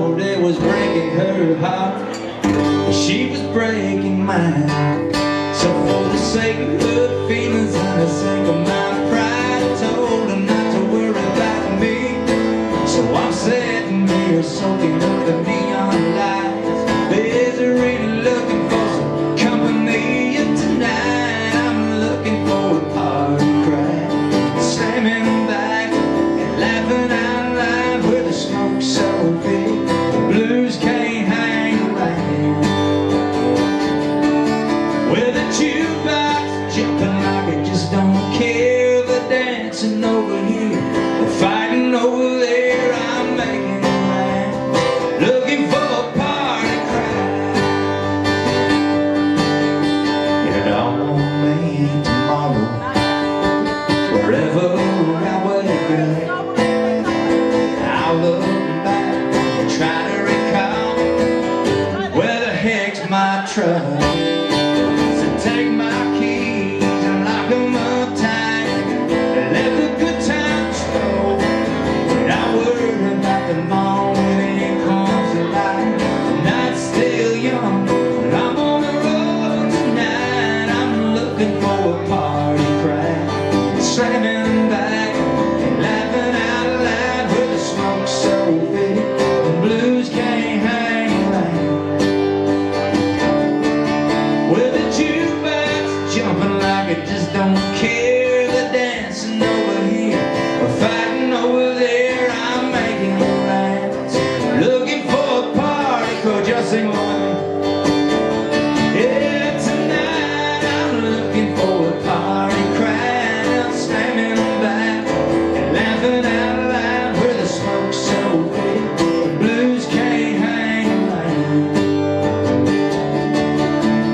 know that was breaking her heart, but she was breaking mine. So for the sake of her feelings and the sake of my pride, I told her not to worry about me. So I'm sitting here soaking up the neon lights, busy looking for some company tonight. I'm looking for a party crowd, slamming back and laughing out loud with the smoke so big the blues can't hang around. With a jukebox jumping like it just don't care, the dancing over here, the fighting over there. I'm making it right, looking for a party crowd. You don't want me tomorrow, wherever I wake up, I'll look back and try to recall where the heck's my truck. So take my keys and lock them up tight and let the good times roll. And I worry about the morning it comes to light. The night's still young and I'm on the road tonight. I'm looking for a party crowd, slamming back and laughing out loud with the smoke so big the blues can't hang around. With the jukebox jumping like it just don't care, the dancing over here, we're fighting over there. I'm making rounds, looking for a party. Could you sing with me? Yeah, tonight I'm looking for a party crowd, slamming back and laughing out loud with the smoke so big the blues can't hang around.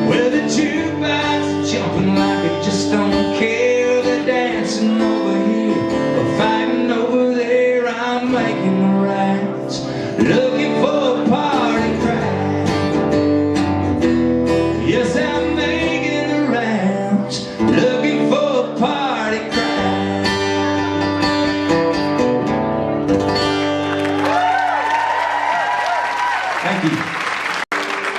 With the jukebox jumping like it just don't care, the dancing over here, we're fighting over there. I'm making the rounds, looking for a party crowd. Yes, I'm making the rounds, looking for a party crowd. Thank you.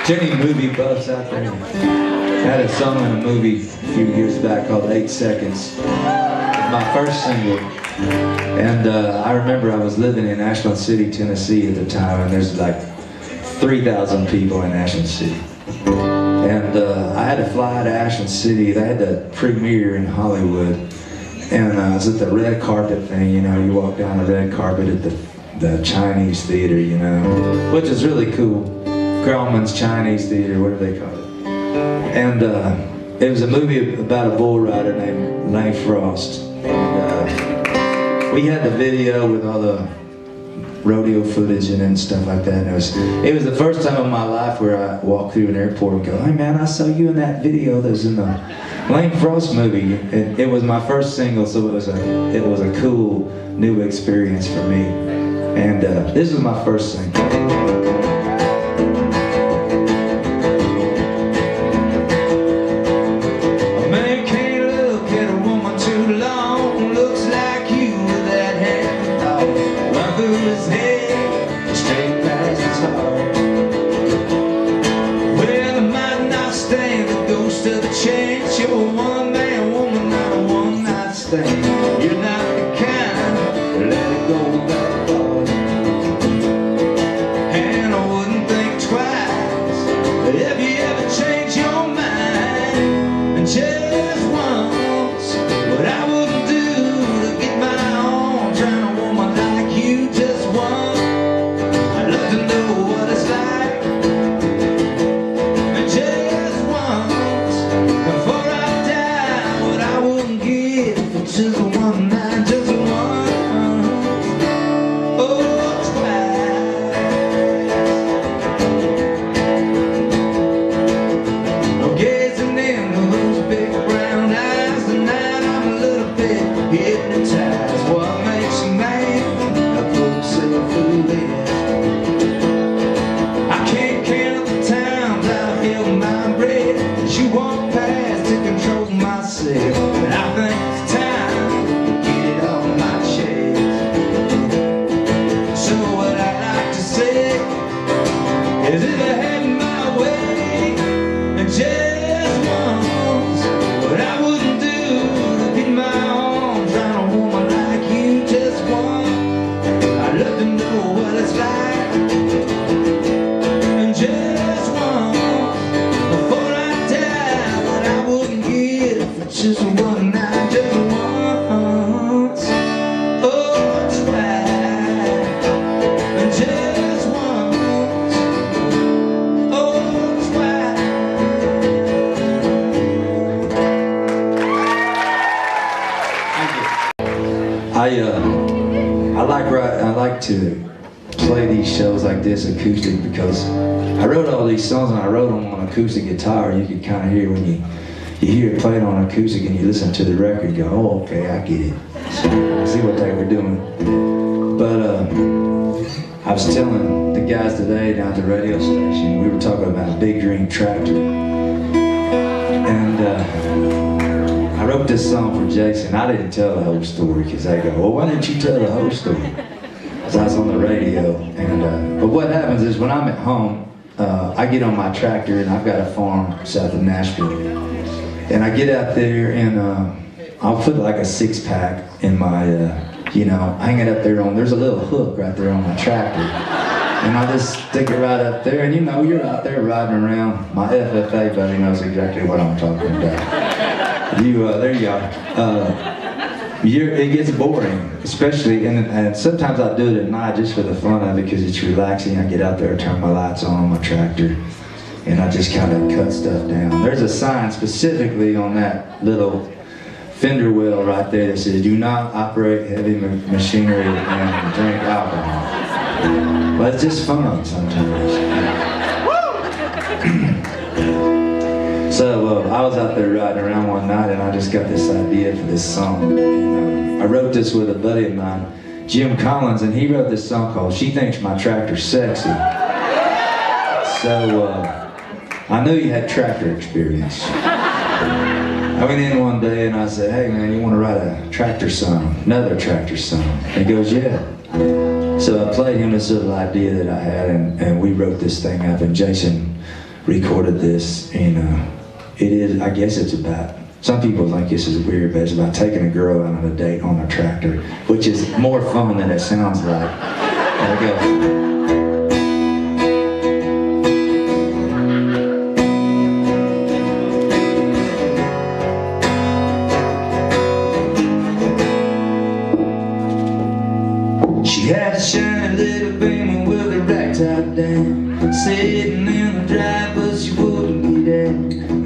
Jenny movie buffs out there. I had a song in a movie a few years back called 8 Seconds. It was my first single. And I remember I was living in Ashland City, Tennessee at the time, and there's like 3,000 people in Ashland City. And I had to fly to Ashland City. They had the premiere in Hollywood. And I was at the red carpet thing, you know, you walk down the red carpet at the Chinese theater, you know, which is really cool. Grauman's Chinese Theater, whatever they call it. And it was a movie about a bull rider named Lane Frost. And we had the video with all the rodeo footage in it and stuff like that. And it was the first time in my life where I walked through an airport and go, hey man, I saw you in that video that was in the Lane Frost movie. It was my first single, so it was a cool new experience for me. And this was my first single. Chance, you're a one-man woman, not a one-night stand. You're not the kind to let it go that far. And I wouldn't think twice if you ever change your mind. And just once, what I wouldn't do to get my own, trying a woman like you just once. I'd love to know what it's like. And just once, before I die, what I wouldn't give for just one night, just one. Oh, twice. I'm gazing in those big brown eyes. Tonight I'm a little bit hypnotized. What makes a man a folks say foolish? I can't count the times I've held my breath as you walk past to control myself. But I think it's time to get I like to play these shows like this acoustic because I wrote all these songs and I wrote them on acoustic guitar. You can kind of hear when you hear it played on acoustic and you listen to the record, you go, oh, okay, I get it. See what they were doing. But I was telling the guys today down at the radio station, we were talking about a big green tractor. And I wrote this song for Jason. I didn't tell the whole story because they go, well, why didn't you tell the whole story? Because I was on the radio. And but what happens is when I'm at home, I get on my tractor and I've got a farm south of Nashville. And I get out there and I'll put like a 6-pack in my, hang it up there there's a little hook right there on my tractor. And I just stick it right up there and you're out there riding around. My FFA buddy knows exactly what I'm talking about. There you are. It gets boring, especially, and sometimes I do it at night just for the fun of it because it's relaxing. I get out there, turn my lights on my tractor, and I just kind of cut stuff down. There's a sign specifically on that little fender well right there that says, do not operate heavy machinery and drink alcohol. But it's just fun sometimes. So I was out there riding around one night and I just got this idea for this song. And, I wrote this with a buddy of mine, Jim Collins, and he wrote this song called She Thinks My Tractor's Sexy. So I knew you had tractor experience. I went in one day and I said, hey man, you want to write a tractor song, another tractor song? And he goes, yeah. So I played him this little idea that I had and we wrote this thing up and Jason recorded this and it is, I guess it's about, some people think this is weird, but it's about taking a girl out on a date on a tractor, which is more fun than it sounds like. There we go. She had a shiny little beamer with a rack top down, sitting in the drive, but she wouldn't be there.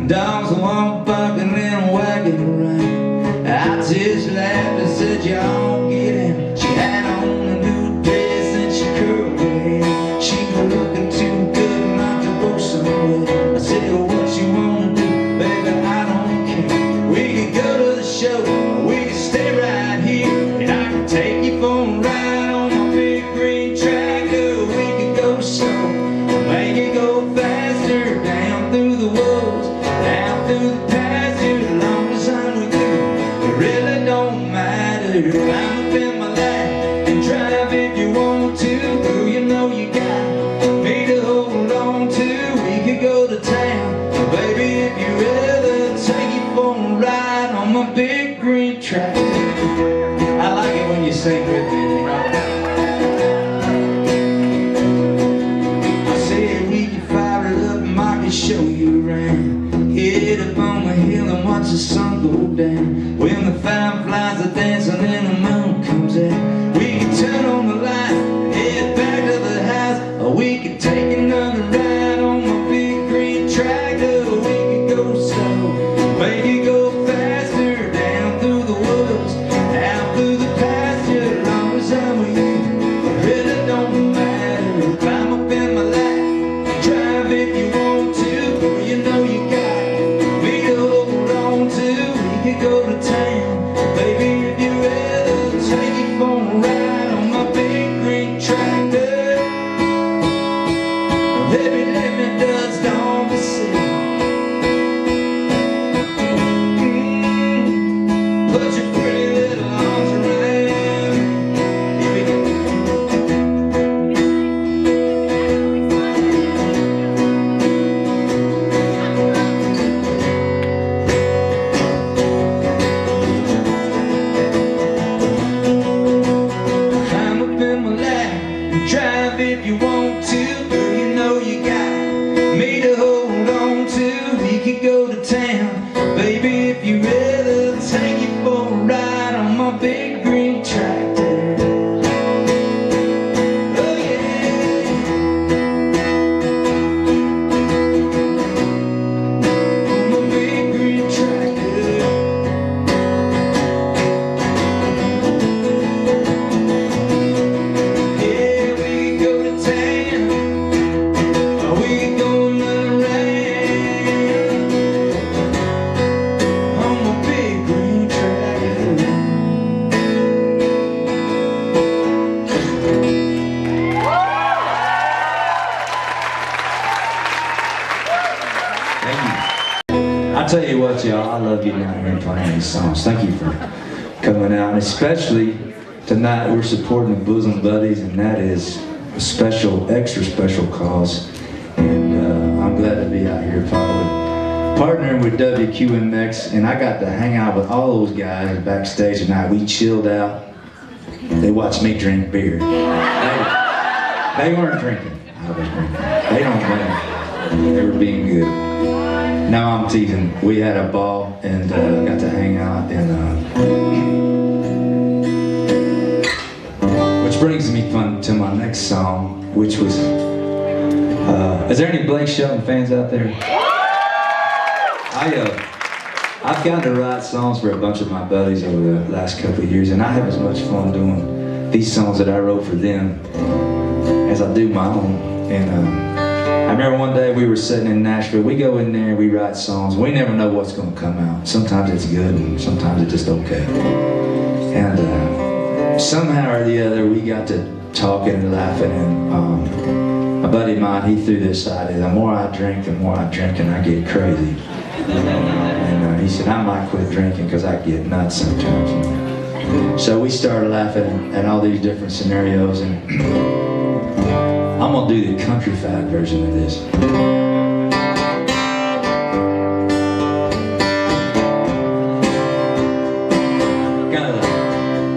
Dogs were barking and wagging around. I just laughed and said, y'all get in. She had on a new dress and she curled her hair. She was looking too good not to go somewhere. I said, well, what you wanna do, baby, I don't care. We could go to the show, or we could stay right here, and I could take you for a ride on my big green tractor. We could go slow, make it go faster, down through the woods, down through the pasture, as long as I'm with you, it really don't matter. Climb up in my lap and drive if you want to. Girl, you know you got me to hold on to. We could go to town, baby, if you ever take you for a ride on my big green tractor. I like it when you sing with me. I said we can fire it up and I can show you around. Head up on the hill and watch the sun go down. When the fireflies are dancing and the moon comes out, we can turn on the light and head back to the house. Or we can take another ride on my big green tractor. We can go slow, make it go faster, down through the woods, down through the pasture, as long as I'm with you, it really don't matter. Climb up in my lap, drive if you want to. You know you got me to hold on to. We could go to town, baby, if you ever take it for a ride on my big green tractor. Baby, let me dust on the sea. Put your pretty little arms around. Here we go. Climb up in my lap and drive if you want to. Girl, you know you got me to hold on to. We could go to town, baby, if you ever take you for a ride on my big green tractor. Oh yeah. On my big green tractor. what, y'all? I love getting out here and playing these songs. Thank you for coming out. And especially tonight, we're supporting the Bosom Buddies, and that is a special, extra special cause. And I'm glad to be out here partnering with WQMX. And I got to hang out with all those guys backstage tonight. We chilled out. They watched me drink beer. They weren't drinking. I was drinking. They don't drink. They were being good. No, I'm teasing. We had a ball and got to hang out. And which brings me to my next song, which was. Is there any Blake Shelton fans out there? I've gotten to write songs for a bunch of my buddies over the last couple of years, and I have as much fun doing these songs that I wrote for them as I do my own. And I remember one day we were sitting in Nashville. We go in there and we write songs. We never know what's going to come out. Sometimes it's good and sometimes it's just okay. And somehow or the other we got to talking and laughing, and a buddy of mine, he threw this idea: the more I drink and I get crazy. And he said, I might quit drinking because I get nuts sometimes. So we started laughing at all these different scenarios, and I'm going to do the countrified version of this. Kind of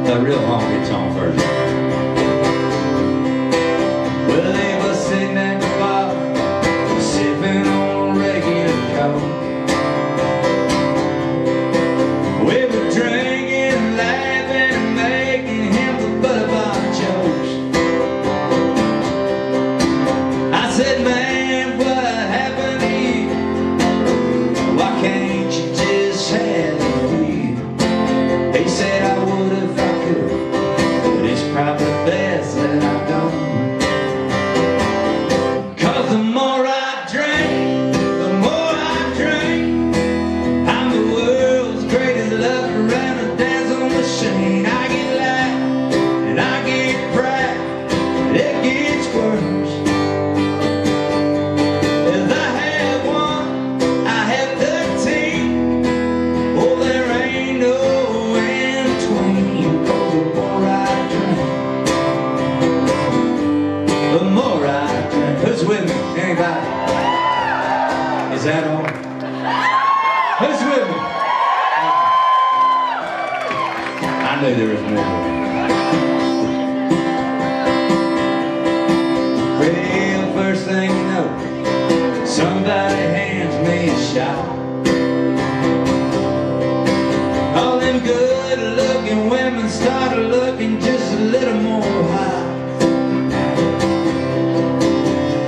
a real honky-tonk version. Well, they was sitting at the bar, sipping on regular coke. We were drinking, laughing, and making him the butt of our jokes. I said, man, what happened to you? Why can't you just have it real? He said, I would if I could, but it's probably best that I don't. 'Cause the more I drink, the more I drink. I'm the world's greatest lover and a dancing machine. I get loud and I get proud, and it gets worse. If I have one, I have 13. Oh, there ain't no in between. 'Cause the more I drink, the more I drink. Who's with me? Anybody? Is that all? Who's with me? I knew there was more. Well, first thing you know, somebody hands me a shot. All them good-looking women started looking just a little more hot.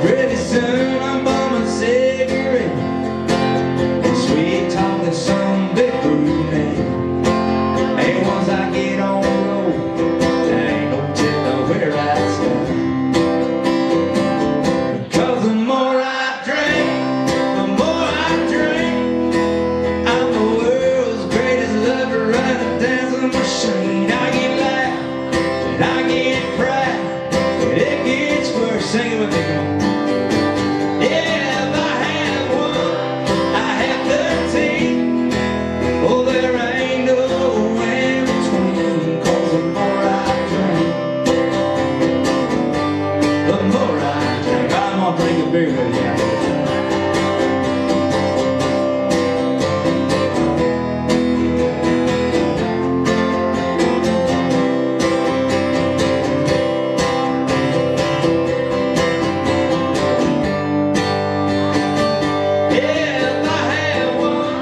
Pretty soon I'm bumming cigarette and sweet talking some big brunette. And once I get on the road, there ain't no telling where I start. 'Cause the more I drink, the more I drink. I'm the world's greatest lover and a dancing machine. I get loud and I get proud, and it gets worse. Sing it with me, come on. Yeah, if I have one, I have 13. Oh, there ain't no in between. 'Cause the more I drink, the more I drink. I'm gonna drink a beer with you. Yeah, if I had one,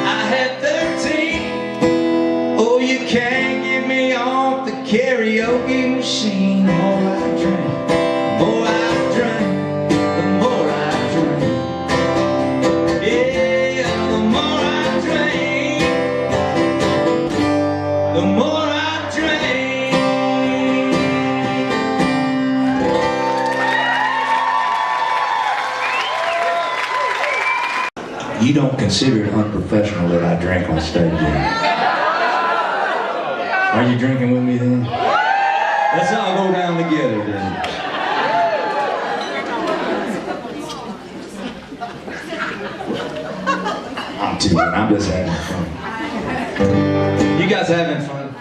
I had 13. Oh, you can't get me off the karaoke machine. The more I drink, the more I drink, the more I drink. Yeah, the more I drink, the more I drink. You don't consider it unprofessional that I drink on stage, do you? Are you drinking with me then? Let's all go down together then. I'm too I'm just having fun. You guys having fun?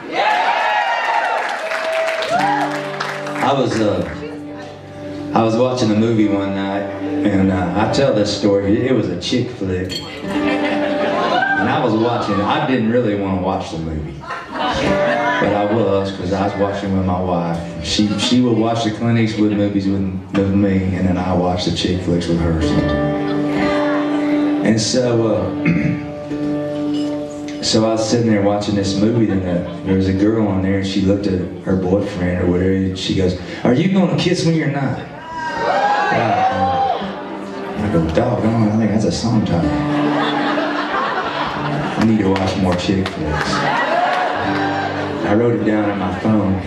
I was watching a movie one night, and I tell this story. It was a chick flick, and I was watching. I didn't really want to watch the movie, but I was, because I was watching with my wife. She would watch the clinics with movies with me, and then I watched the chick flicks with her sometimes. And so I was sitting there watching this movie, and there was a girl on there, and she looked at her boyfriend or whatever, and she goes, "Are you going to kiss me or not?" I go, "Doggone, I think that's a song title. I need to watch more chick flicks." I wrote it down on my phone,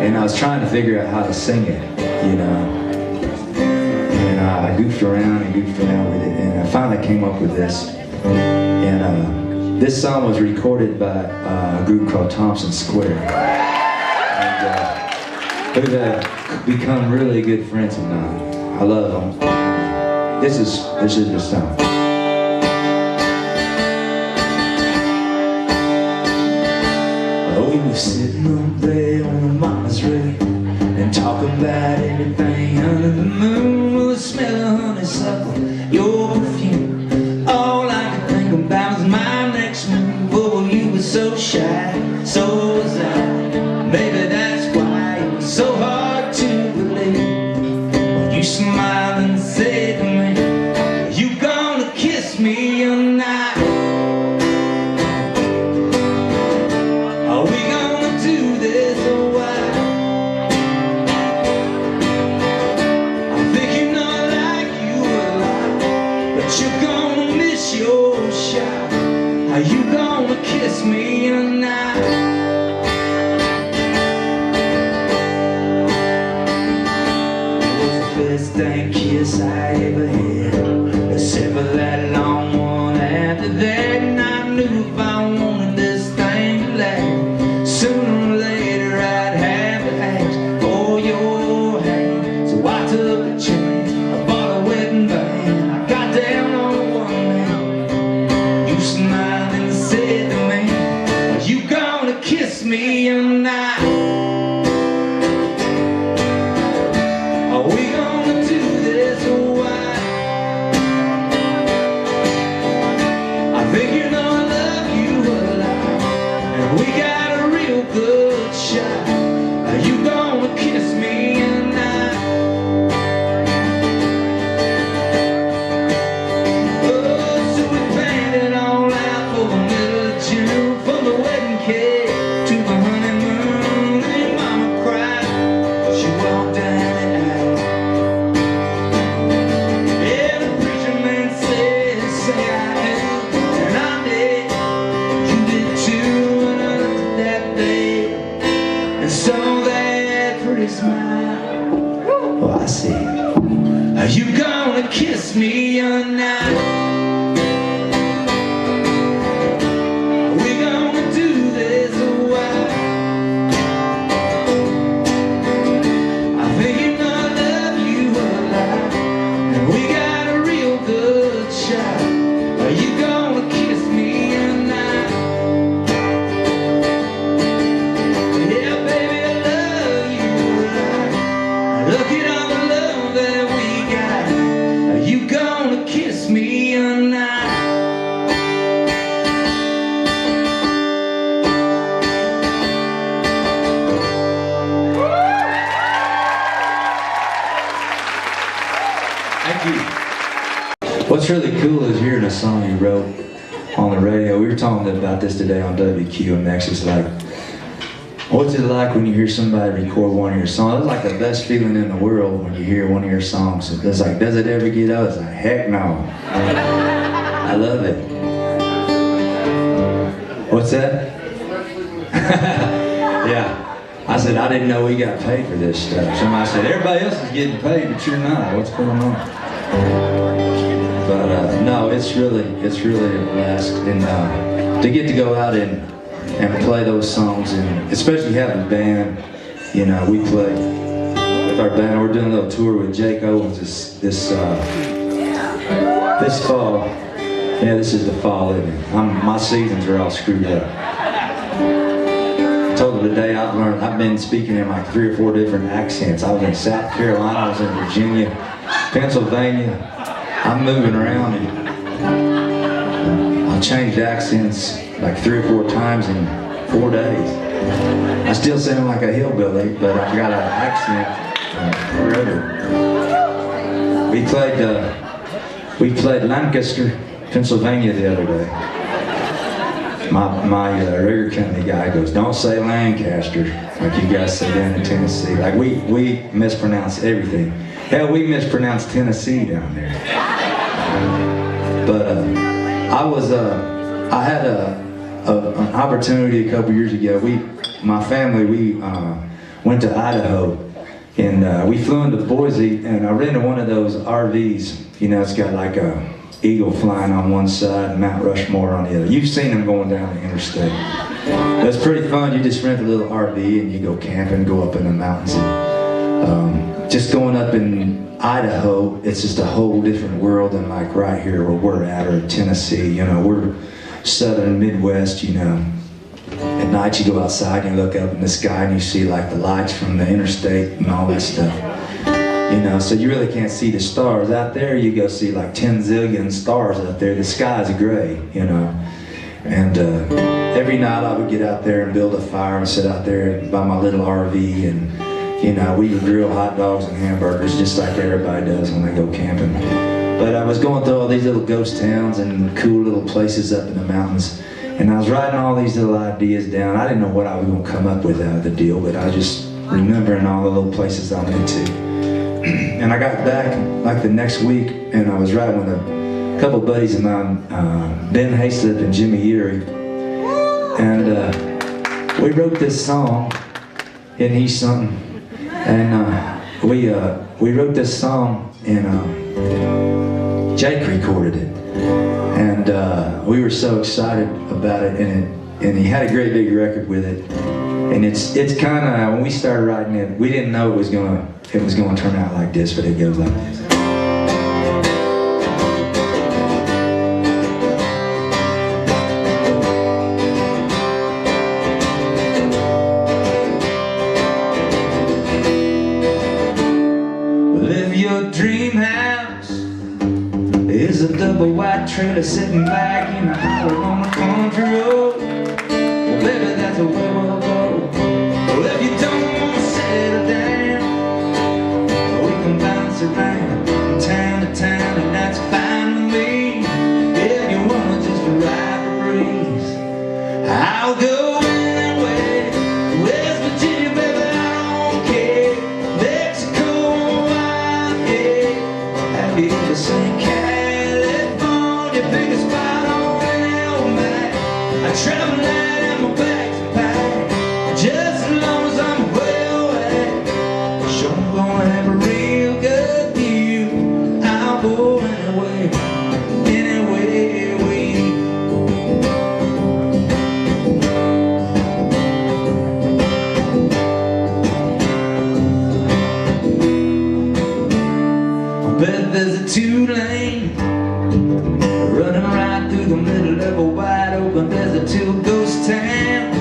and I was trying to figure out how to sing it, you know. And I goofed around with it, and I finally came up with this. And this song was recorded by a group called Thompson Square, and who've become really good friends of mine. I love them. This is the song. Oh, we were sitting up there on the mama's rig and talking about everything under the moon. We were smelling honeysuckle, your perfume. All I could think about was my next move. Oh, you were so shy, so was I. Maybe that's why it was so hard to believe. When you smiled and said to me, "You gonna kiss me or not? Are we gonna do this or what?" I think you know like you a lot, but you're gonna miss your shot. Are you gonna kiss me or not? It was the best dang kiss I ever had, except for that long one after that. And I knew if I wanted this thing to last, sooner or later I'd have to ask for your hand. So I took a chance, I bought a wedding band, I got down on one knee. You smiled and said to me, "Are you gonna kiss me or not? Are we gonna do this or what?" I think you know I love you a lot, and we got a real good shot. Are you gonna kiss me or not? Oh, so we planned it all out for the middle of June, from the wedding cake to the honeymoon. And your mama cried as she walked down the aisle. Yeah, the preacher man said, "Say I do," and I did. You did too, and I looked at that day and saw that pretty smile. Oh, I see. Are you gonna kiss me or not? Are we gonna do this or what? I think you know I love you a lot, and we got a real good shot. Are you gonna kiss me or not? Yeah, baby, I love you a lot. Look at all the love that we got. Are you gonna kiss me or not? Thank you. What's really cool is hearing a song you wrote on the radio. We were talking about this today on WQMX. It's like, what's it like when you hear somebody record one of your songs? It's like the best feeling in the world when you hear one of your songs. It's like, does it ever get out? It's like, heck no. I love it. What's that? Yeah. I said, I didn't know we got paid for this stuff. Somebody said, everybody else is getting paid, but you're not. What's going on? But no, it's really a blast, and to get to go out and play those songs, and especially having a band. You know, we play with our band. We're doing a little tour with Jake Owens this fall, Yeah, this is the fall, isn't it? My seasons are all screwed up. I told her today I've been speaking in like 3 or 4 different accents. I was in South Carolina, I was in Virginia, Pennsylvania. I'm moving around and I changed accents like 3 or 4 times in 4 days. I still sound like a hillbilly, but I've got an accent forever. We played Lancaster, Pennsylvania the other day. My record company guy goes, "Don't say Lancaster like you guys say down in Tennessee." Like we mispronounce everything. Hell, we mispronounce Tennessee down there. But I had an opportunity a couple years ago. My family, we went to Idaho, and we flew into Boise, and I rented one of those RVs. You know, it's got like a eagle flying on one side and Mount Rushmore on the other. You've seen them going down the interstate. It's pretty fun. You just rent a little RV and you go camping, go up in the mountains. And, just going up in Idaho, it's just a whole different world than like right here where we're at, or Tennessee. You know, we're southern Midwest, you know. At night you go outside and you look up in the sky and you see like the lights from the interstate and all that stuff. You know, so you really can't see the stars. Out there you go see like 10 zillion stars out there. The sky's gray, you know. And every night I would get out there and build a fire and sit out there by my little RV, and you know, we would grill hot dogs and hamburgers just like everybody does when they go camping. But I was going through all these little ghost towns and cool little places up in the mountains, and I was writing all these little ideas down. I didn't know what I was going to come up with out of the deal, but I was just remembering all the little places I went to. And I got back like the next week, and I was riding with a couple buddies of mine, Ben Hayslip and Jimmy Erie, and we wrote this song, "Isn't He Something?" And we wrote this song, and Jake recorded it, and we were so excited about it, and he had a great big record with it. And it's kind of, when we started writing it, we didn't know it was gonna turn out like this, but it goes like this. Well, if your dream house is a double wide trailer sitting back in a holler on a country road, well, baby, that's where we'll go. Well, if you don't want to settle down, we can bounce around from town to town, and that's fine with me. If you want to just ride the breeze, I'll go anywhere. West Virginia, baby, I don't care. Mexico, yeah. Have you ever seen California? Biggest spot on the old map. I travel light and my bags are packed, just as long as I'm well away. Sure, I'm gonna have a real good view. I'll go anywhere, anywhere we. I bet there's a 2-lane running right through the middle of a wide open desert to a ghost town.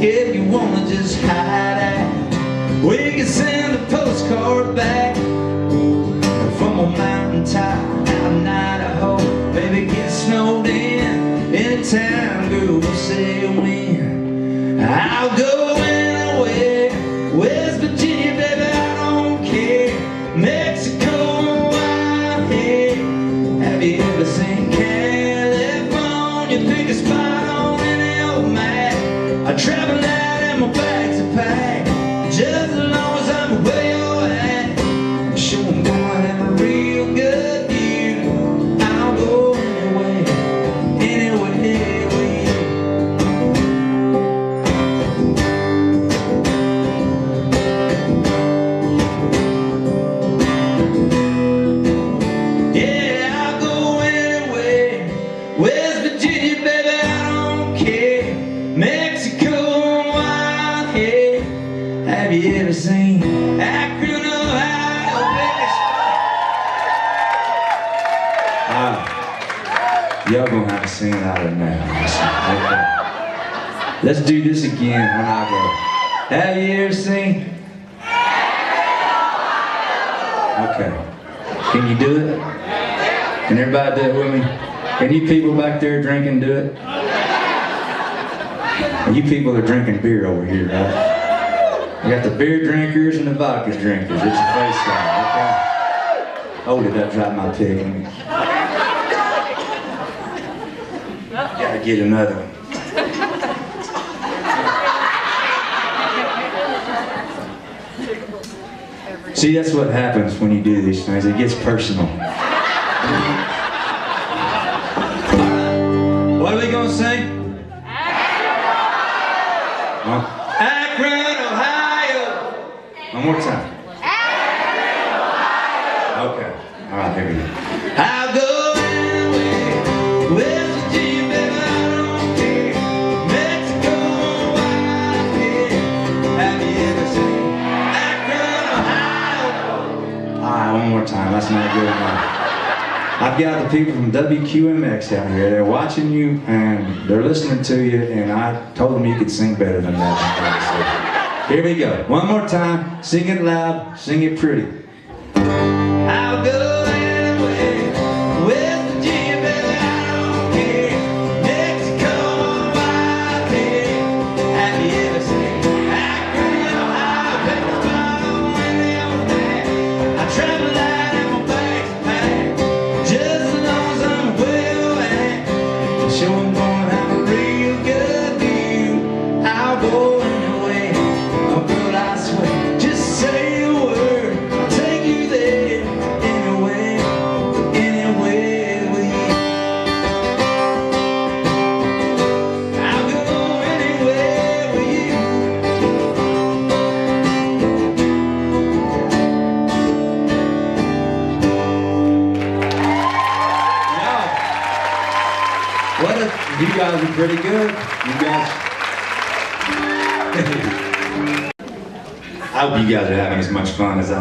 If you wanna just hide out, we can send a postcard back from a mountaintop out in Idaho. Baby, get snowed in anytime, girl, we'll say when. I'll go anywhere. West Virginia, baby, I don't care. Mexico, I'm here. Have you ever seen California? Pick a spot on any old map. I travel out and my bags are packed, just as long as I'm where you're at. I'm sure I'm gonna have a real good view. I'll go anywhere, anywhere we. Yeah, I'll go anywhere. West Virginia, baby, I don't care. Mexico, I'm here. Have you ever seen Akron, Ohio? y'all gonna have to sing it out of now. Okay. Let's do this again when I go. Have you ever seen? Okay. Can you do it? Can everybody do it with me? Can you people back there drinking do it? You people are drinking beer over here, right? You got the beer drinkers and the vodka drinkers. It's your face side, okay? Hold it up, drop my pig in me. Gotta get another one. See, that's what happens when you do these things. It gets personal. What are we gonna sing? Akron, Ohio. One more time. Akron, Ohio. Okay. All right, here we go. I'll go anyway. West Virginia, baby, I don't care. Mexico, Hawaii. Have you ever seen Akron, Ohio? All right, one more time. That's not good enough. I've got the people from WQMX out here. They're watching you and they're listening to you, and I told them you could sing better than that. So, here we go. One more time. Sing it loud. Sing it pretty. I'll go anyway. West Virginia, baby, I don't care. Mexico, Hawaii. Have you ever seen Akron, Ohio? People follow when they on that. I travel out in my backpack. Just as long as I'm well at, sure I'm gonna have a real good view. I'll go anyway, oh girl, I swear. Just say a word, I'll take you there. Anywhere, anywhere with you. I'll go anywhere with you. What if you guys are pretty good? You guys. I hope you guys are having as much fun as I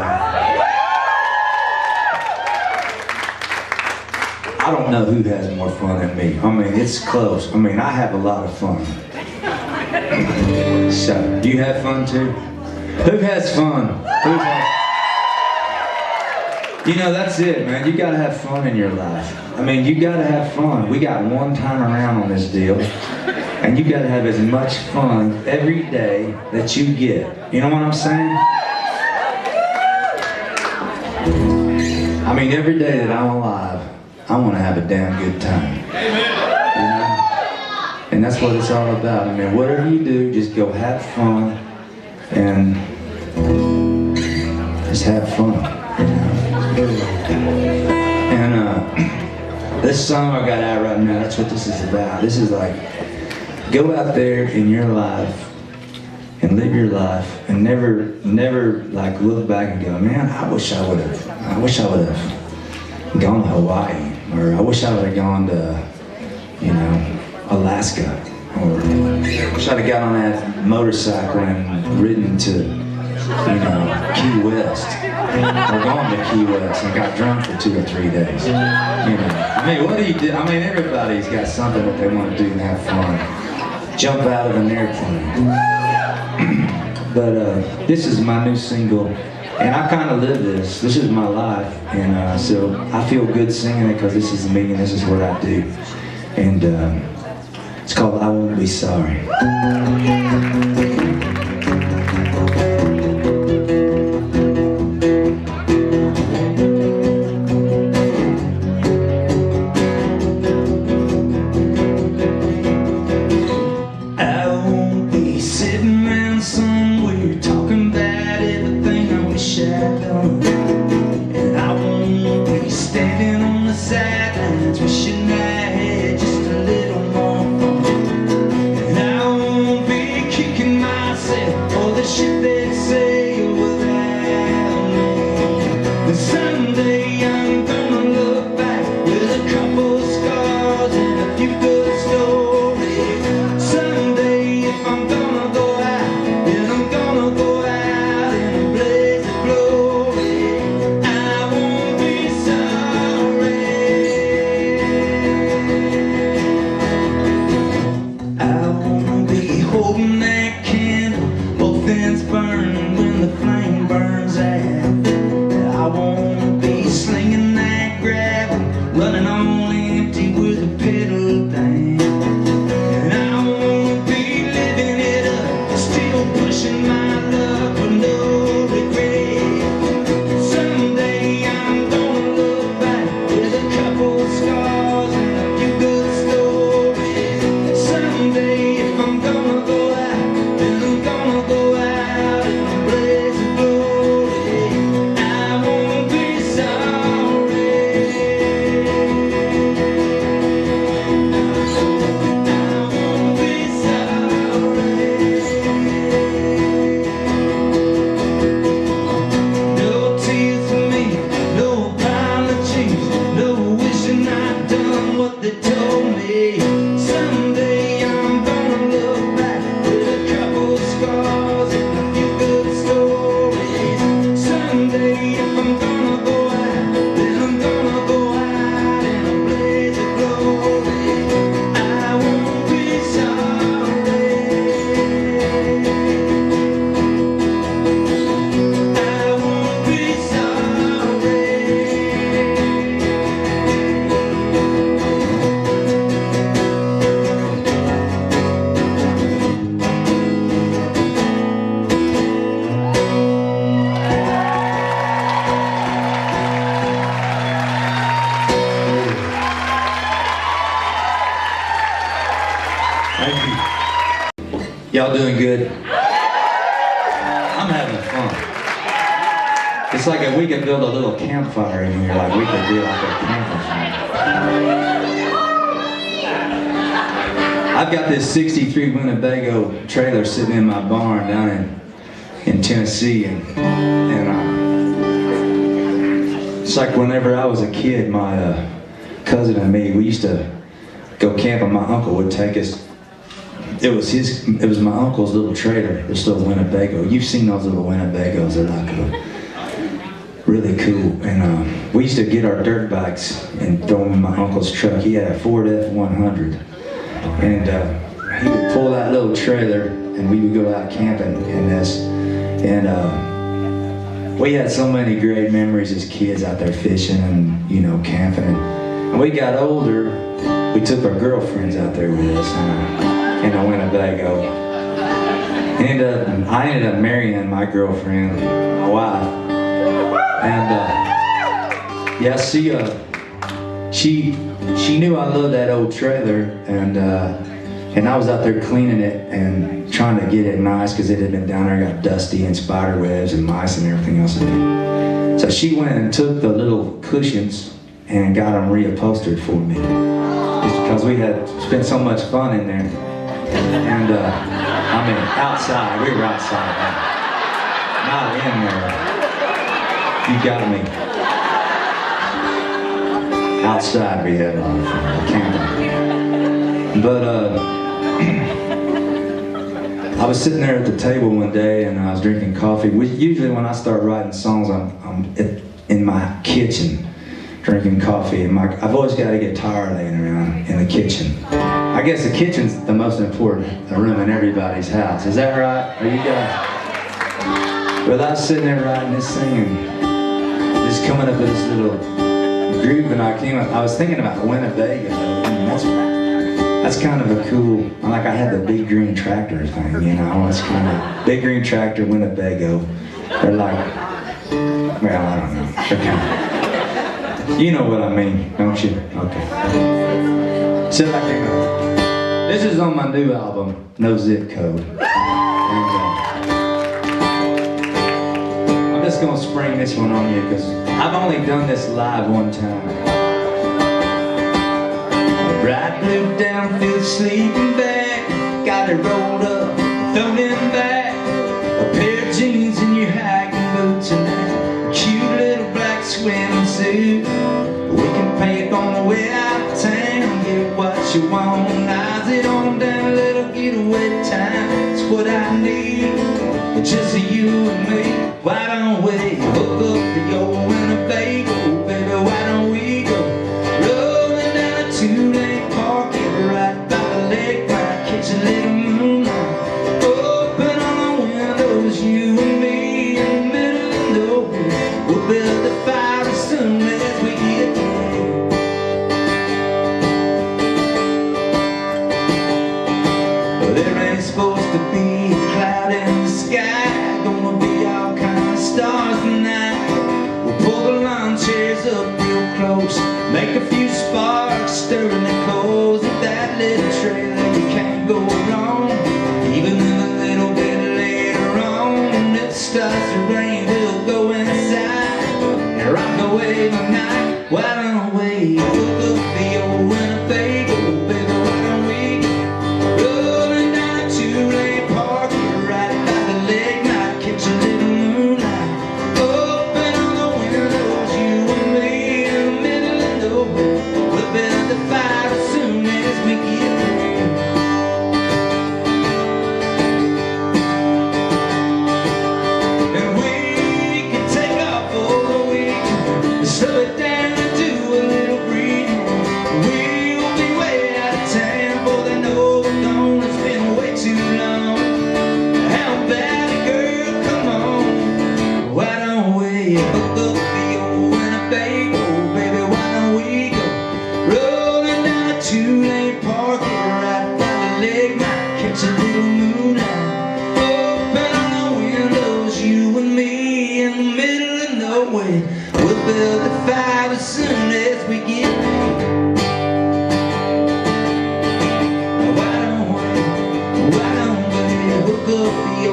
don't know who has more fun than me. I mean, it's close. I mean, I have a lot of fun. So, do you have fun too? Who has fun? Who has... You know, that's it, man. You gotta have fun in your life. I mean, you gotta have fun. We got one time around on this deal, and you gotta have as much fun every day that you get. You know what I'm saying? I mean, every day that I'm alive, I want to have a damn good time. You know? And that's what it's all about. I mean, whatever you do, just go have fun and just have fun. You know? And this song I got out right now, that's what this is about. This is like, go out there in your life and live your life and never like look back and go, man, I wish I would have gone to Hawaii, or I wish I would have gone to, you know, Alaska, or I wish I'd have got on that motorcycle and ridden to, you know, Key West, or gone to Key West and got drunk for 2 or 3 days. You know, I mean, what do you do? I mean, everybody's got something that they want to do and have fun. Jump out of an airplane. But this is my new single, and I kind of live this. This is my life, and so I feel good singing it because this is me and this is what I do. And it's called I Won't Be Sorry. And I won't be standing on the sidelines wishing I had just a little more fun. And I won't be Y'all doing good? I'm having fun. It's like if we could build a little campfire in here, like we could be like a campfire. I've got this 63 Winnebago trailer sitting in my barn down in Tennessee, and it's like whenever I was a kid, my cousin and me, we used to go camping. My uncle would take us. It was my uncle's little trailer, this little Winnebago. You've seen those little Winnebagos, they're like really cool. And we used to get our dirt bikes and throw them in my uncle's truck. He had a Ford F-100. And he would pull that little trailer and we would go out camping in this. And we had so many great memories as kids out there fishing and, you know, camping. And when we got older, we took our girlfriends out there with us in a Winnebago. I ended up marrying my girlfriend, my wife. And yeah, she knew I loved that old trailer, and I was out there cleaning it and trying to get it nice because it had been down there, got dusty and spider webs and mice and everything else. So she went and took the little cushions and got them reupholstered for me, just because we had spent so much fun in there. And I mean, outside, we were outside, not in there. You got me. Outside we had a lot of fun, camping. But I was sitting there at the table one day and I was drinking coffee. Usually when I start writing songs, I'm in my kitchen drinking coffee. And I've always got a guitar laying around in the kitchen. I guess the kitchen's the most important room in everybody's house. Is that right? Are you guys? Well, I was sitting there writing this thing and just coming up with this little groove, and I was thinking about Winnebago. That's kind of a cool, like I had the big green tractor thing, you know, it's kind of, big green tractor, Winnebago. They're like, well, I don't know. They're kind of, you know what I mean, don't you? Okay. So like, this is on my new album, No Zip Code. And, I'm just gonna spring this one on you because I've only done this live one time. A bright blue downfield sleeping bag, got it rolled up, thrown in back. A pair of jeans in your hiking boots and a cute little black swimming suit. We can paint on the way out of town, get what you want, eyes it on down, a little getaway time. It's what I need, just you and me. Why don't we hook up the old Winnebago, baby, why don't we go rolling down a two-lane parking right by the lake, might catch a little moonlight, open all the windows, you and me in the middle of nowhere. We'll build the fire as soon as we get there. Well, there ain't supposed to be a cloud in the sky, gonna be all kinds of stars tonight. We'll pull the lawn chairs up real close, make a few sparks, stirring the coals of that little trailer. You can't go wrong, even if a little bit later on, when it starts to rain, we'll go inside and rock away the night. Why don't we hook up the old Winnebago, baby, why don't we go rolling down a two-lane parking right by the lake, might catch a little moonlight, open all the windows, you and me in the middle of nowhere. We'll build the fire as soon as we get there. And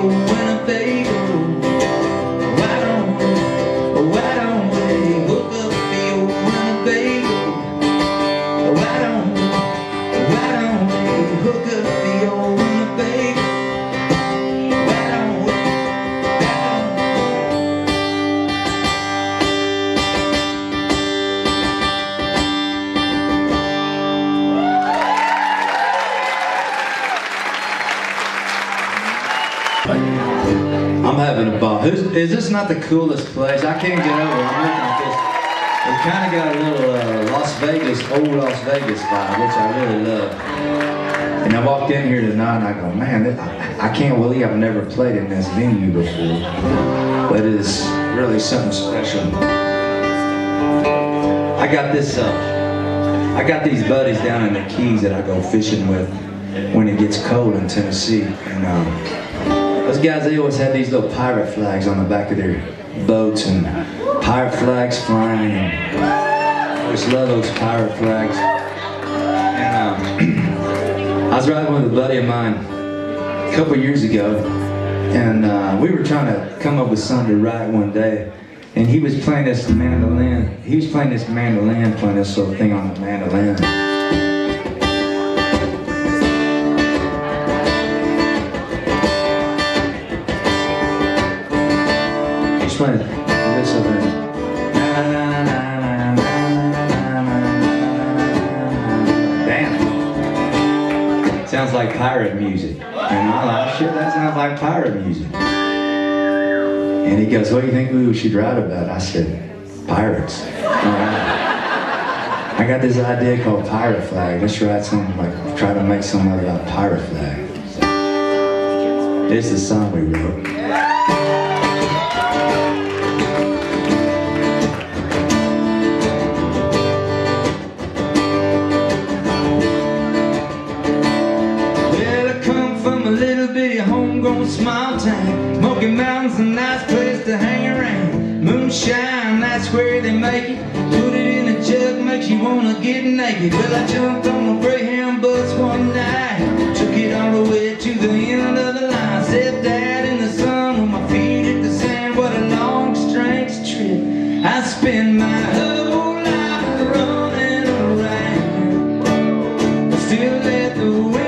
old Winnebago. Why don't we hook up the old Winnebago? Why don't we hook up the old Winnebago? Why don't we? I'm having a ball. Is this not the coolest place? I can't get over it. I'm looking at this. It kind of got a little old Las Vegas vibe, which I really love. And I walked in here tonight and I go, man, I can't believe I've never played in this venue before. But it is really something special. I got these buddies down in the Keys that I go fishing with when it gets cold in Tennessee. And those guys, they always have these little pirate flags on the back of their boats, and pirate flags flying, and I just love those pirate flags. And I was riding with a buddy of mine a couple years ago, and we were trying to come up with something to write one day, and he was playing this mandolin. He was playing this mandolin, playing this little thing on the mandolin. Playing this over there. Damn. Sounds like pirate music. And I'm like, shit, that sounds like pirate music. And he goes, what do you think we should write about? I said, pirates. I got this idea called Pirate Flag. Let's write something like, try to make something about Pirate Flag. This is the song we wrote. Homegrown small town, Smoky Mountain's a nice place to hang around. Moonshine, that's where they make it. Put it in a jug, makes you wanna get naked. Well, I jumped on a Greyhound bus one night, took it all the way to the end of the line. Stepped out in the sun with my feet hit the sand. What a long, strange trip. I spend my whole life running around. Still let the wind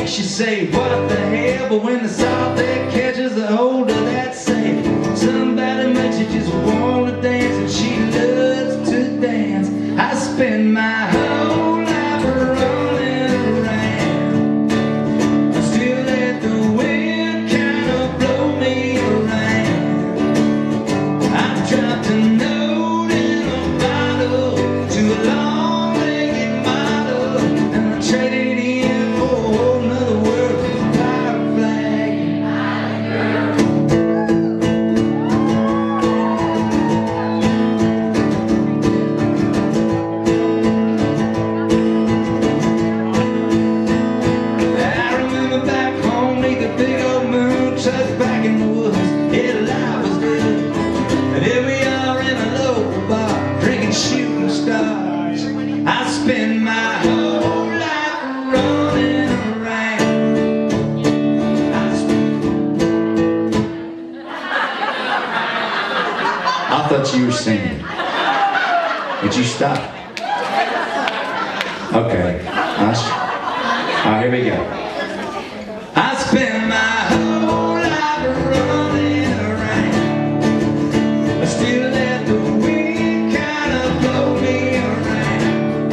you say, what the hell? But when the salt that catches the hold of that sail, somebody makes you just want to dance, and she loves to dance. I spend my whole life running around. I still let the wind kind of blow me around. I dropped a note in a bottle to a long-legged model, and I traded it in for a whole nother world. Pirate flag. I remember back home, neath the big old moon, tucked back in the woods. Yeah, life was good. And here we are in a local bar, drinking shooting stars. I spend my whole life running around. I thought you were singing. Would you stop? Okay. Alright, here we go. I spend my whole life running around. I still let the wind kind of blow me around.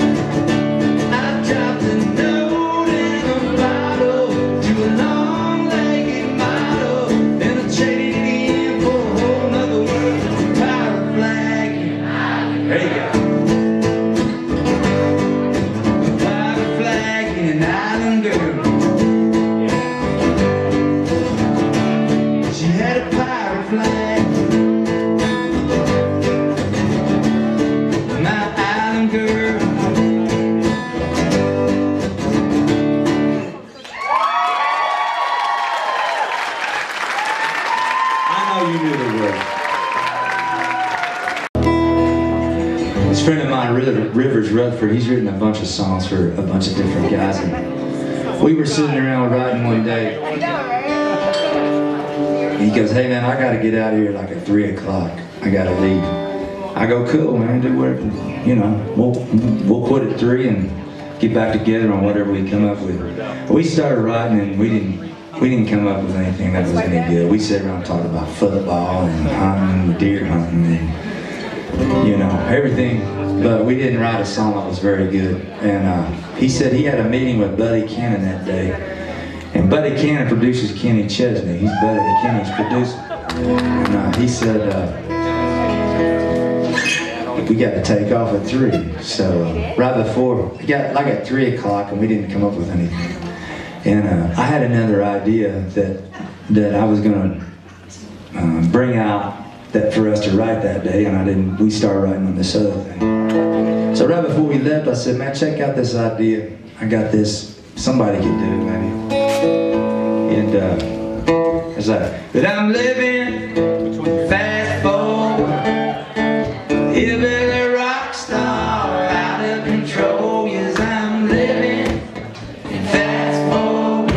I dropped a note in a bottle to a long-legged model, and I traded it in for a whole nother world. Pirate flag. This friend of mine, Rivers Rutherford, he's written a bunch of songs for a bunch of different guys. And we were sitting around writing one day. He goes, "Hey man, I gotta get out of here like at 3 o'clock. I gotta leave." I go, "Cool, man, do whatever, you know, we'll quit at 3 and get back together on whatever we come up with." We started writing and we didn't come up with anything that was any good. We sat around and talked about football and hunting, deer hunting, and you know, everything, but we didn't write a song that was very good. And he said he had a meeting with Buddy Cannon that day, and Buddy Cannon produces Kenny Chesney. He's Buddy Kenny's producer. And he said, we got to take off at 3. So right before, we got like at 3 o'clock and we didn't come up with anything. And I had another idea that I was going to bring out that for us to write that day, and we started writing on this other thing. So right before we left, I said, "Man, check out this idea. I got this. Somebody can do it, maybe." And it's like, "But I'm living fast forward, hillbilly rock star, out of control. Yes, I'm living fast forward,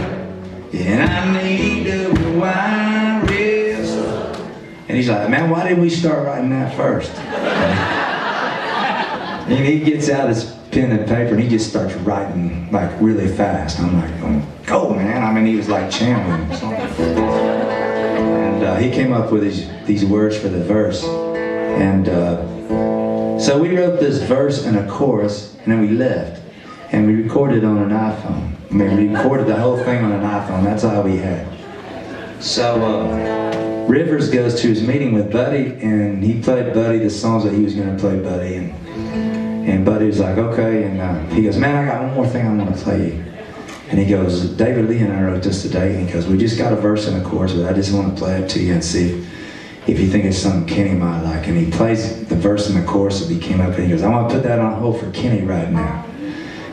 and I need to rewind real slow." And he's like, "Man, why didn't we start writing that first?" And he gets out his pen and paper and he just starts writing like really fast. I'm like, "Go, man." I mean, he was like channeling something. And he came up with these words for the verse. And so we wrote this verse and a chorus, and then we left. And we recorded it on an iPhone. I mean, we recorded the whole thing on an iPhone. That's all we had. So Rivers goes to his meeting with Buddy, and he played Buddy the songs that he was going to play Buddy. And Buddy was like, "Okay." And he goes, "Man, I got one more thing I want to play you." And he goes, "David Lee and I wrote this today." And he goes, "We just got a verse and a chorus, but I just want to play it to you and see if you think it's something Kenny might like." And he plays the verse and the chorus that he came up with. And he goes, "I want to put that on hold for Kenny right now."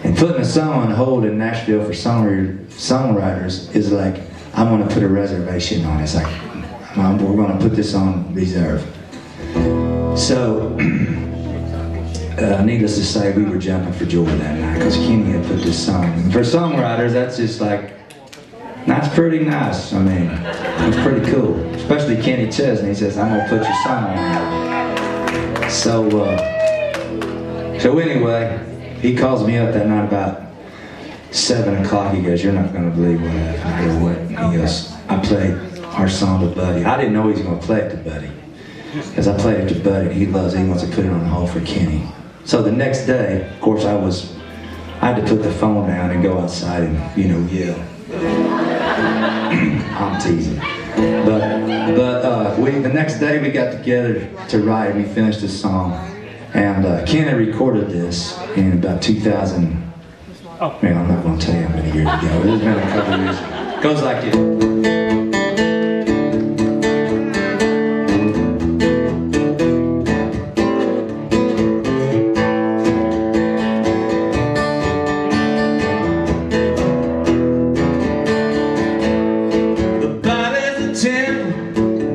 And putting a song on hold in Nashville for songwriters is like, I'm going to put a reservation on it. It's like, we're going to put this on reserve. So, needless to say, we were jumping for joy that night because Kenny had put this song. And for songwriters, that's just like, that's pretty nice. I mean, it's pretty cool. Especially Kenny Chesney. He says, "I'm going to put your song on there." So anyway, he calls me up that night about 7 o'clock. He goes, "You're not going to believe what happened." I go, "What?" He goes, "I played our song to Buddy." I didn't know he was going to play it to Buddy, because I played it to Buddy and he loves it. He wants to put it on hold for Kenny. So the next day, of course, I had to put the phone down and go outside and, you know, yell. I'm teasing. But the next day we got together to write and we finished the song. And Kenny recorded this in about 2000. Man, I'm not going to tell you how many years ago. It's been a couple of years. It goes like this.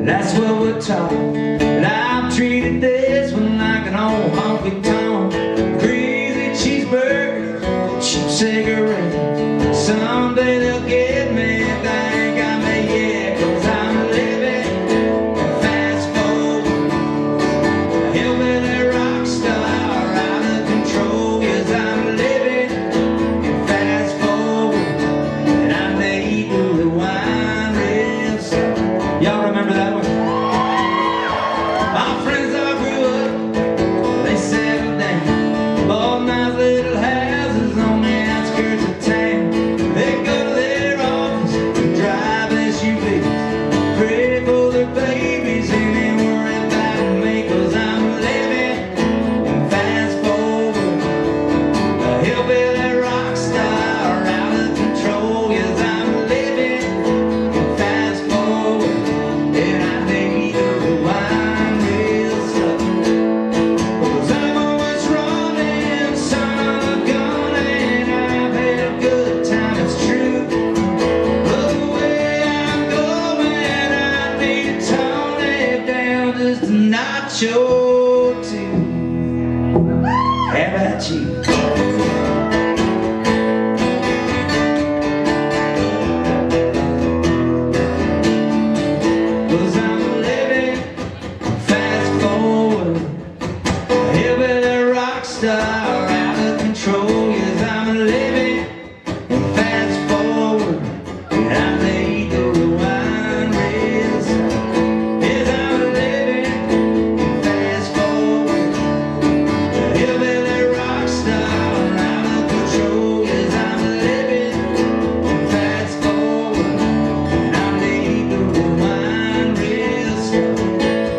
That's what we're taught. And I've treated this one like an old honky tonk. Greasy cheeseburgers, cheap cigarettes. Someday they'll get me. Think I may catchy. Star out of control, yes, I'm living fast forward, and I made the rewind rail stop. Yes, I'm living fast forward, hillbilly rock star out of control. Yes, I'm living fast forward, and I made the rewind rail stop.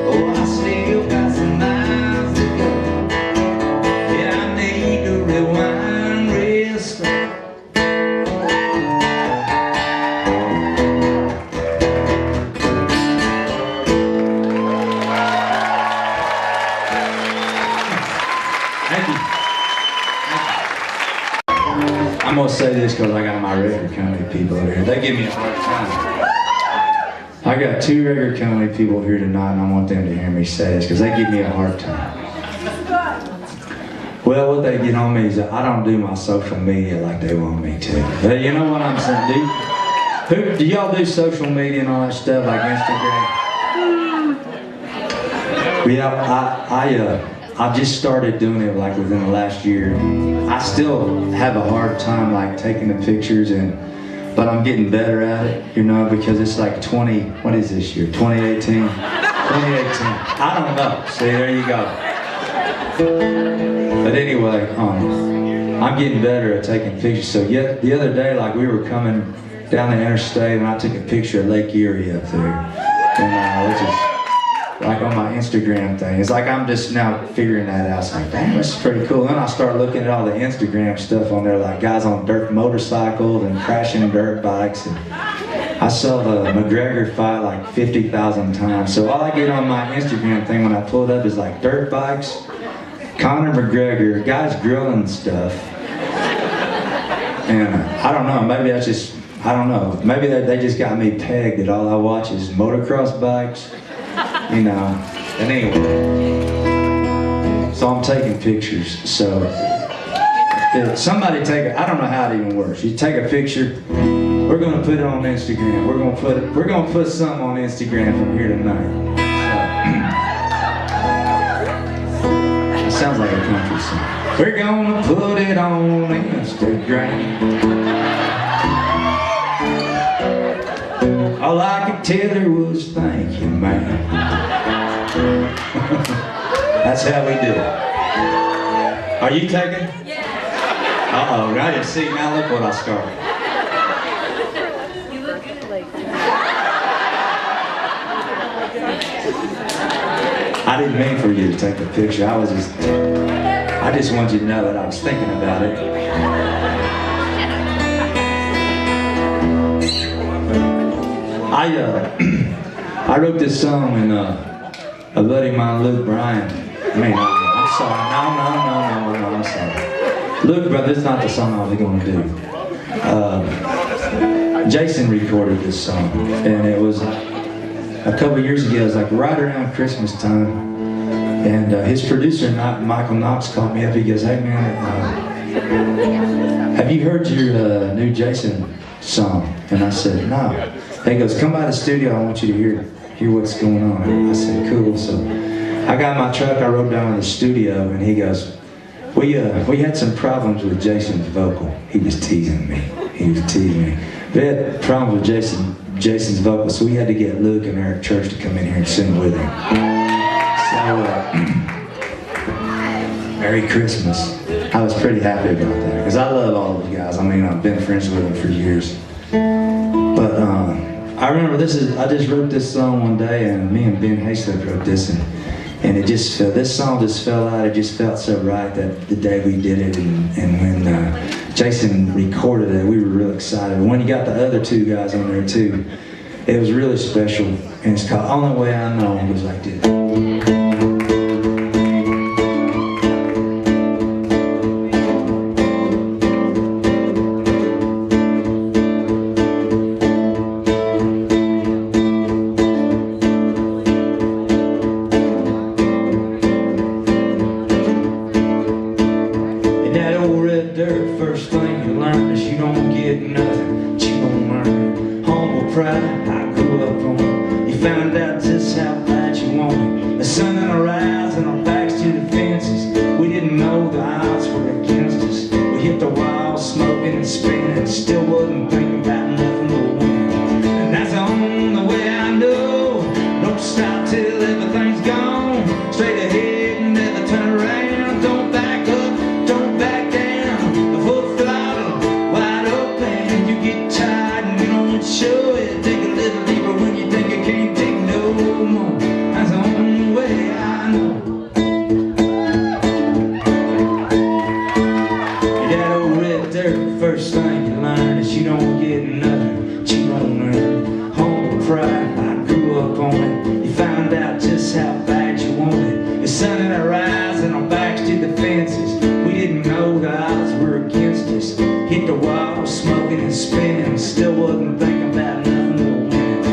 Oh, I still got some miles to go. Rewind rail stop. Thank you. I'm gonna say this because I got my record company people over here. They give me a hard time. I got 2 record company people here tonight, and I want them to hear me say this because they give me a hard time. Well, what they get on me is that I don't do my social media like they want me to. You know what I'm saying? Do y'all do social media and all that stuff like Instagram? Yeah, I just started doing it like within the last year. I still have a hard time like taking the pictures but I'm getting better at it, you know, because it's like what is this year? 2018? 2018. I don't know. See, there you go. But anyway, I'm getting better at taking pictures. So the other day, like we were coming down the interstate and I took a picture of Lake Erie up there. And which is like on my Instagram thing. It's like I'm just now figuring that out. It's like, damn, this is pretty cool. Then I start looking at all the Instagram stuff on there, like guys on dirt motorcycles and crashing dirt bikes. And I saw the McGregor fight like 50,000 times. So all I get on my Instagram thing when I pull it up is like dirt bikes, Conor McGregor, guys grilling stuff, and I don't know, maybe that's just, I don't know, maybe they just got me pegged that all I watch is motocross bikes, you know, and anyway, so I'm taking pictures. So if somebody I don't know how it even works. You take a picture, we're gonna put it on Instagram, we're gonna put something on Instagram from here tonight. Sounds like a country song. We're gonna put it on Instagram. All I could tell her was thank you, man. That's how we do it. Are you taking? Yeah. Uh-oh, I didn't see. Now look what I started. You look good, like. I didn't mean for you to take a picture. I just want you to know that I was thinking about it. I wrote this song and a buddy of mine, Luke Bryan. I'm sorry. No, I'm sorry. Luke, brother, this is not the song I was going to do. Jason recorded this song, and it was a couple years ago. It was like right around Christmas time. And his producer, Michael Knox, called me up. He goes, hey man, have you heard your new Jason song? And I said, no. He goes, come by the studio, I want you to hear what's going on. And I said, cool. So I got my truck, I rode down to the studio, and he goes, we had some problems with Jason's vocal. He was teasing me. We had problems with Jason's vocal, so we had to get Luke and Eric Church to come in here and sing with him. So, Merry Christmas. I was pretty happy about that, because I love all those guys. I mean, I've been friends with them for years. But I remember I just wrote this song one day, and me and Ben Hayslip wrote this, and this song just fell out. It just felt so right that the day we did it, and when Jason recorded it, we were real excited. When he got the other 2 guys on there too, it was really special. And it's called Only Way I Know. It was like this. first thing you learn is you don't get nothing, but you don't learn. Humble pride, I grew up on. You found out just how bad you want it. The sun in our eyes and our backs to the fences. We didn't know the odds were against us. We hit the wall, smoking and spinning, still wasn't thinking about nothing but winning. And that's the only way I know. Don't stop till everything's gone. Straight ahead and never turn around. Don't back up, don't back down. Full throttle, wide open. You get tired and you don't show it. Take a little deeper when you think you can't take no more. That's the only way I know. First thing you learn is you don't get nothing, but you don't earn. Humble pride, I grew up on it. You found out just how bad you want it. The sun in our eyes and our backs to the fences. We didn't know the odds were against us. Hit the wall, smoking and spinning, still wasn't thinking about nothing but winning.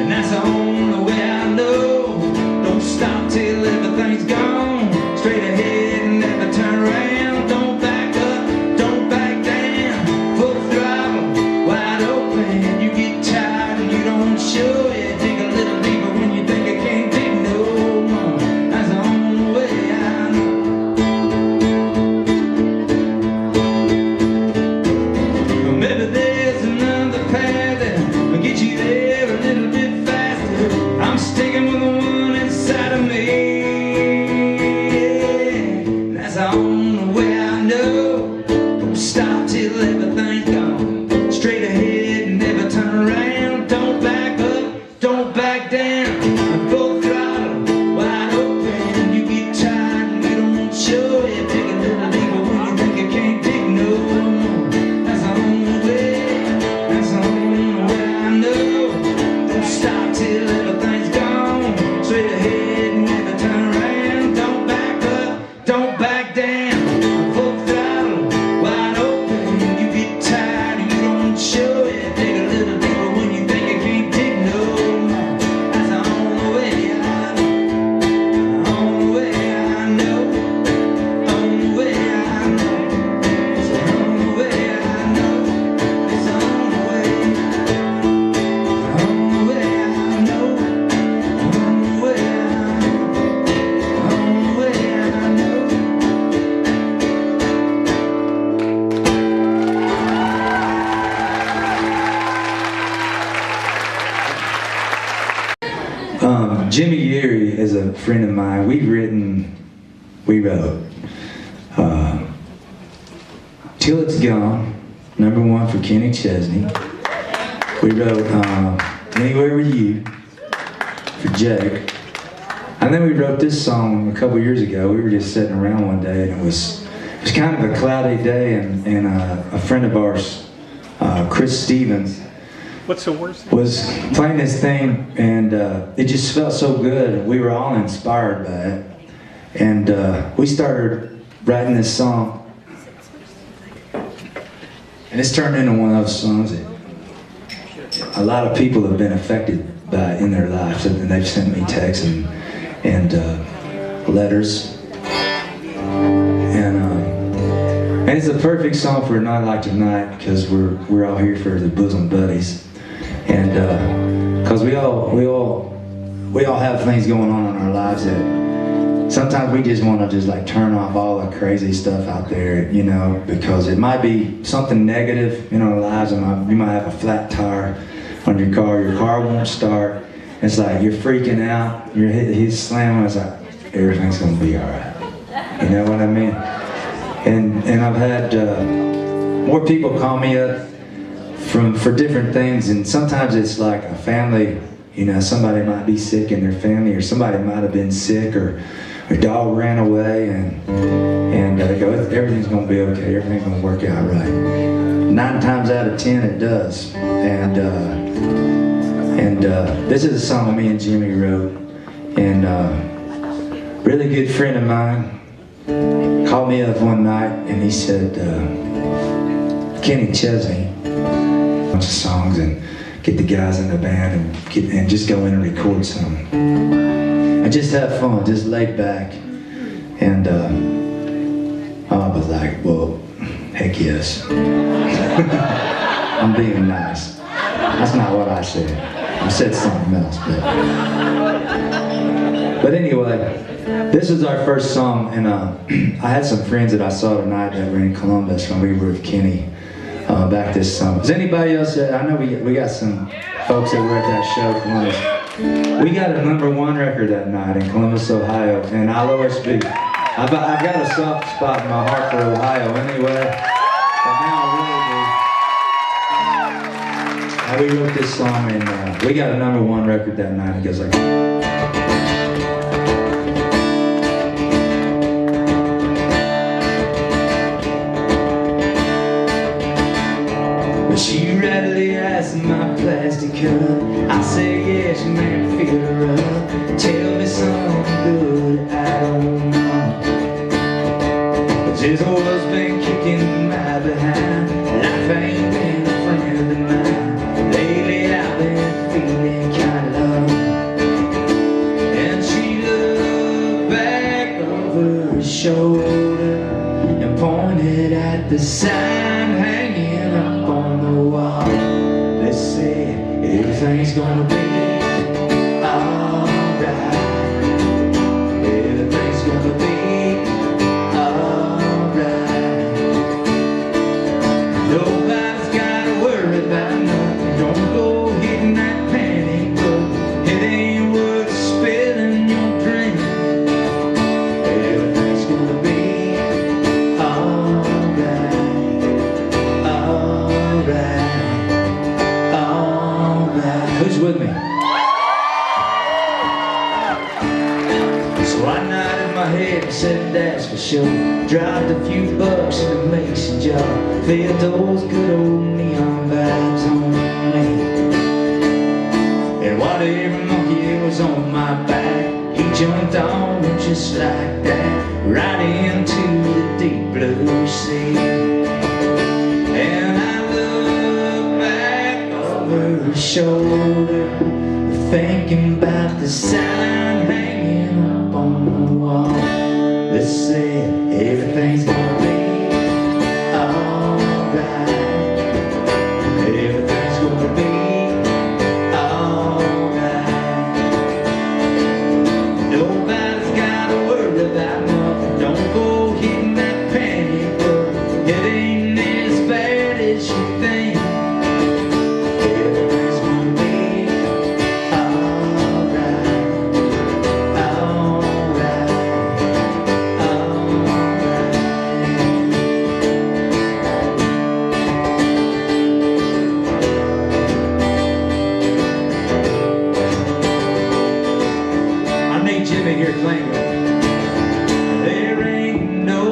And that's the only way I know. Don't stop till everything's gone. Straight ahead and never turn around. Don't back up, don't back down. Full throttle, wide open. You get tired and you don't show it. Dig a little deeper when you think you can't dig no more. That's the only way I know. Well, maybe there's another path that'll get you there a little bit faster. I'm sticking with the one inside of me. That's the only way I know. Don't stop till everything's gone. Straight ahead and never turn around. Don't back up, don't back down. Full throttle, wide open. You get tired and you don't show it. Dig a little deeper when you think you can't dig no more. That's the only way, that's the only way I know. Don't stop till everything's gone. Straight ahead and never turn around. Don't back up, don't back down. Full throttle, wide open. You get tired and you don't show it. Dig a little deeper when you think you can't dig no more. That's the only way I know. The only way I know. Only way I know. It's the only way I know. It's the only way. The only way I know. The only way I know. The only way I know. Jimmy Geary is a friend of mine. We wrote Till It's Gone, #1 for Kenny Chesney. We wrote Anywhere With You for Jake. And then we wrote this song a couple years ago. We were just sitting around one day and it was kind of a cloudy day and a friend of ours, Chris Stevens, What's the worst? was playing this thing and it just felt so good. We were all inspired by it. And we started writing this song. And it's turned into one of those songs that a lot of people have been affected by in their lives. And they've sent me texts and letters. And it's a perfect song for a night like tonight because we're all here for the Bosom buddies. And because we all have things going on in our lives that sometimes we just want to just like turn off all the crazy stuff out there, you know, because it might be something negative in our lives. You might have a flat tire on your car won't start. It's like you're freaking out, he's slamming. It's like everything's gonna be all right. You know what I mean? And I've had more people call me up for different things, and sometimes it's like a family, you know, somebody might be sick in their family, or somebody might have been sick, or their dog ran away, and they go, everything's gonna be okay, everything's gonna work out right. 9 times out of 10 it does. And this is a song me and Jimmy wrote, and really good friend of mine called me up one night and he said, Kenny Chesney, a bunch of songs and get the guys in the band and just go in and record some. And just have fun, just laid back. And I was like, well, Heck yes. I'm being nice. That's not what I said. I said something else, but anyway, this is our first song, and I had some friends that I saw tonight that were in Columbus when we were with Kenny back this summer. Does anybody else? I know we got some folks that were at that show, Columbus. We got a #1 record that night in Columbus, Ohio, and I'll always be. I've got a soft spot in my heart for Ohio anyway, but now I really do. And we wrote this song, and we got a #1 record that night. It goes like. She readily asked my plastic cup. I say yes, man, fill her up. Tell me something good, I don't know. But this horse been kicking my behind. Life ain't been a friend of mine. Lately I've been feeling kinda low. And she looked back over her shoulder and pointed at the sign hanging up on the wall. Let's say everything's gonna be alright. Everything's gonna be alright. Nobody's gotta worry about nothing. Don't go hitting that panic button. It ain't worth spilling your drink. Everything's gonna be alright. Who's with me? So I nodded my head and said that's for sure. Dropped a few bucks in the mason jar. Fed those good old neon vibes on me. And whatever monkey was on my back, he jumped on it just like that, right into the deep blue sea. And I looked back over her shoulder, thinking about the sign hanging up on the wall that said everything's gonna be alright. Everything's gonna be alright. Nobody's gotta worry about nothing. Don't go hitting that panic button. It ain't as bad as you think. Everything's gonna be Jimmy here playing with me. There ain't no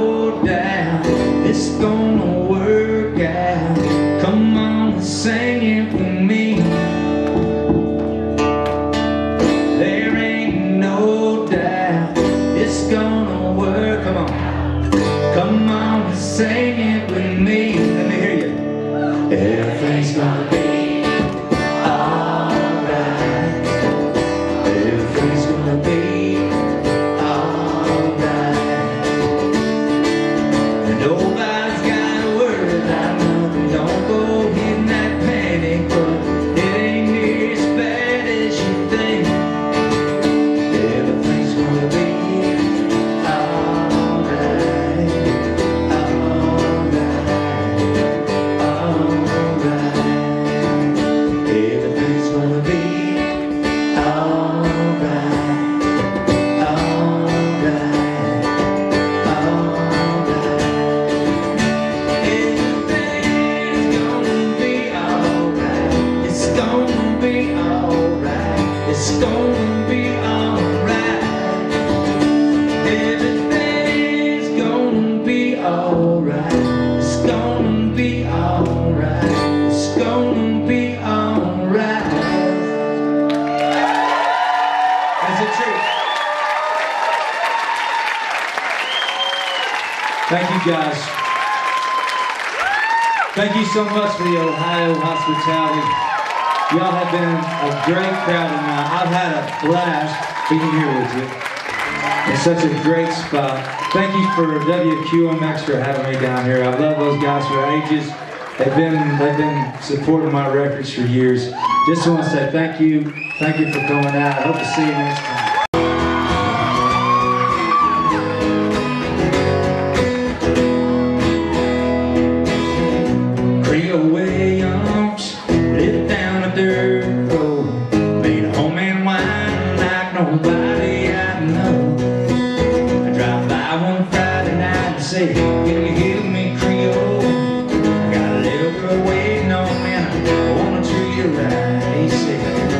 doubt it's gonna work out. Come on, sing it for me. There ain't no doubt it's gonna work. Come on, come on, sing it with me. Let me hear you. Everything's gonna be alright. Everything's gonna be. Nobody's gotta worry about nothing. Don't go hitting that panic button. It ain't near as bad as you think. Everything's gonna be alright. Alright. Alright. Everything's gonna be alright. It's gonna be alright. Everything's gonna be alright. It's gonna be alright. It's gonna be alright. That's the truth. Thank you guys. Thank you so much for the Ohio hospitality. Y'all have been a great crowd tonight. I've had a blast being here with you. It's such a great spot. Thank you for WQMX for having me down here. I love those guys for ages. They've been supporting my records for years. Just want to say thank you for coming out. I hope to see you next time.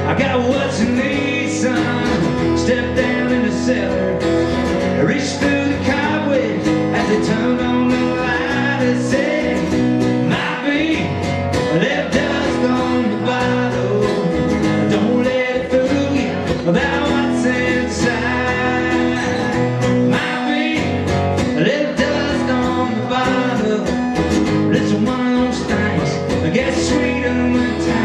I got what you need, son. Step down in the cellar, reach through the cobwebs as they turned on the light and said, might be a little dust on the bottle. Don't let it fool you about what's inside. Might be a little dust on the bottle. It's one of those things that gets sweeter with time.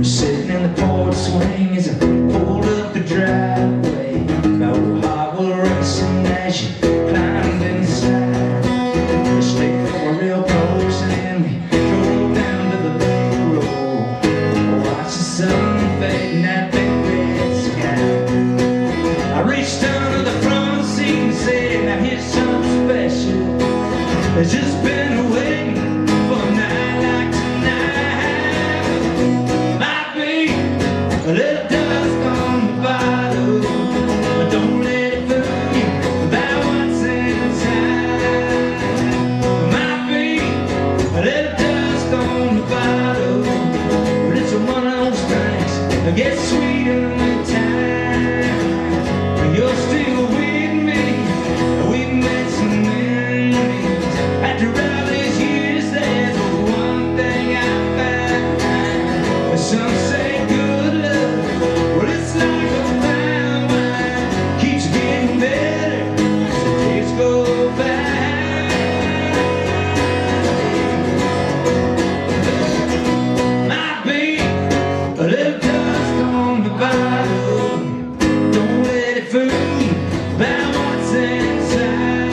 Sitting in the porch swing as I pulled up the driveway. My old heart was racing as you climbed inside. The stairs were real close and we drove down to the back road. Watched the sun fade in that big red sky. I reached under the front seat and said, now here's something special. It's just been waiting for a night like tonight. Might be a little dust on the bottle, but don't let it fool you about what's inside. Might be a little dust on the bottle, but it's one of those things that gets sweeter with time. You're still with me, we've made some memories. After all these years, there's one thing I found. Some say good love, well it's like a fine wine, keeps getting better as the days go by. Might be a little dust on the bottle, don't let it fool you about what's inside.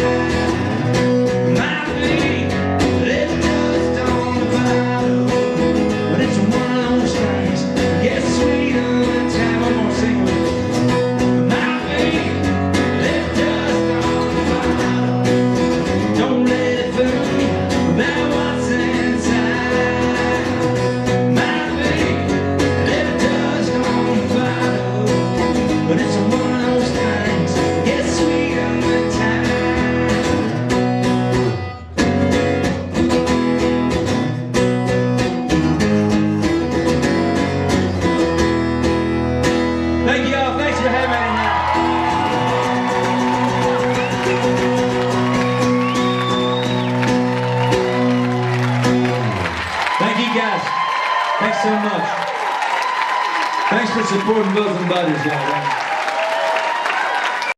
Might be a little dust on the bottle, but it's one of those things that gets sweeter with time. I'm gonna sing with you. Might be a little dust on the bottle, don't let it fool you about what's inside. Might be a little dust on the bottle, but it's one of those things that gets sweeter with time. Thank you all. Thanks for having me tonight. Thank you guys. Thanks so much. Thanks for supporting Bosom Butters, guys.